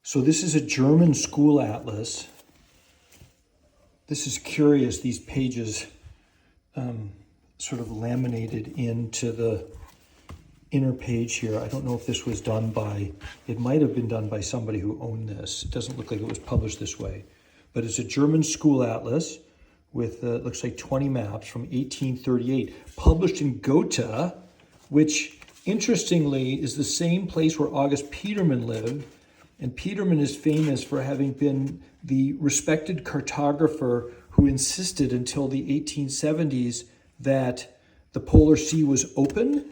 So this is a German school atlas. This is curious, these pages sort of laminated into the inner page here. I don't know if this was done by, it might have been done by somebody who owned this. It doesn't look like it was published this way. But it's a German school atlas with, looks like 20 maps from 1838, published in Gotha, which interestingly is the same place where August Petermann lived. And Petermann is famous for having been the respected cartographer who insisted until the 1870s that the polar sea was open,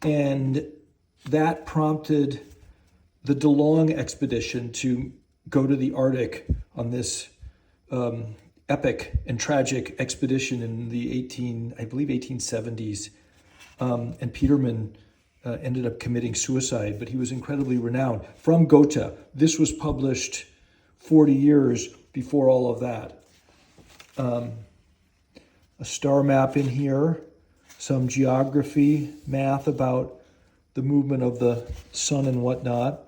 and that prompted the De Long expedition to go to the Arctic on this epic and tragic expedition in the 1870s. And Petermann ended up committing suicide, but he was incredibly renowned. From Gotha, this was published 40 years before all of that. A star map in here, some geography, math about the movement of the sun and whatnot.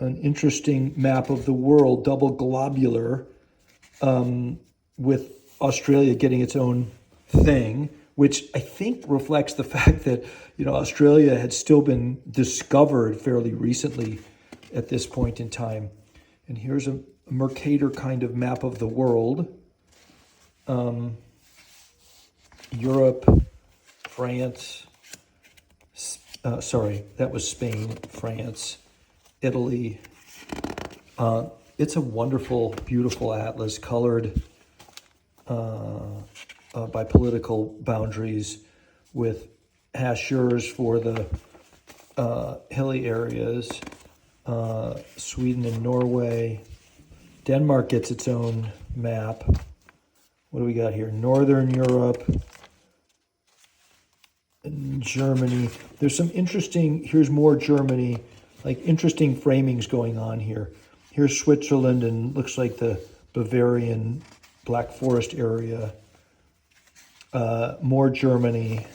An interesting map of the world, double globular, with Australia getting its own thing, which I think reflects the fact that, you know, Australia had still been discovered fairly recently at this point in time. And here's a Mercator kind of map of the world. Europe, France, sorry, that was Spain, France, Italy. It's a wonderful, beautiful atlas, colored by political boundaries, with hachures for the hilly areas. Sweden and Norway. Denmark gets its own map. What do we got here? Northern Europe. And Germany. There's some interesting, here's more Germany, like interesting framings going on here. Here's Switzerland, and looks like the Bavarian Black Forest area. More Germany.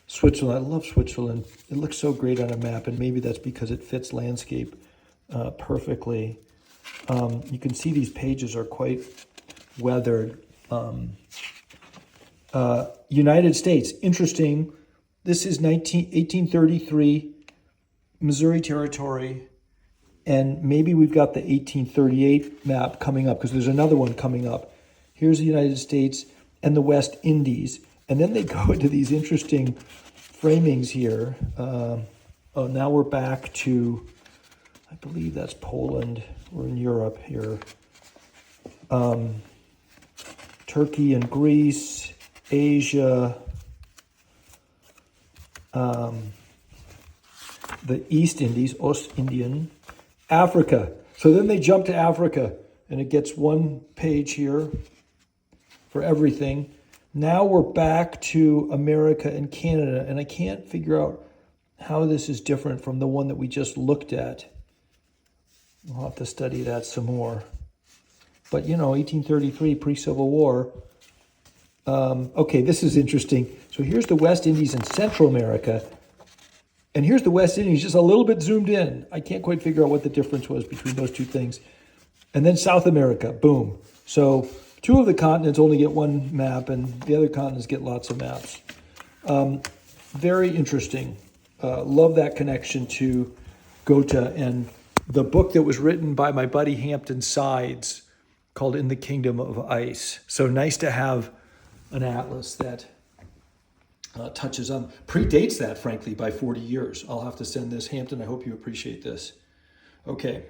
Switzerland, I love Switzerland. It looks so great on a map, and maybe that's because it fits landscape perfectly. You can see these pages are quite weathered. United States, interesting. This is 1833, Missouri Territory, and maybe we've got the 1838 map coming up, because there's another one coming up. Here's the United States and the West Indies. And then they go into these interesting framings here. Oh, now we're back to, I believe that's Poland. We're in Europe here. Turkey and Greece, Asia, the East Indies, Ost-Indien, Africa. So then they jump to Africa, and it gets one page here for everything. Now we're back to America and Canada, and I can't figure out how this is different from the one that we just looked at. We'll have to study that some more. But, you know, 1833, pre-Civil War. Okay, this is interesting. So here's the West Indies and Central America, and here's the West Indies just a little bit zoomed in. I can't quite figure out what the difference was between those two things. And then South America, boom. So two of the continents only get one map, and the other continents get lots of maps. Very interesting. Love that connection to Gotha and the book that was written by my buddy Hampton Sides called In the Kingdom of Ice. So nice to have an atlas that touches on, predates that, frankly, by 40 years. I'll have to send this. Hampton, I hope you appreciate this. Okay.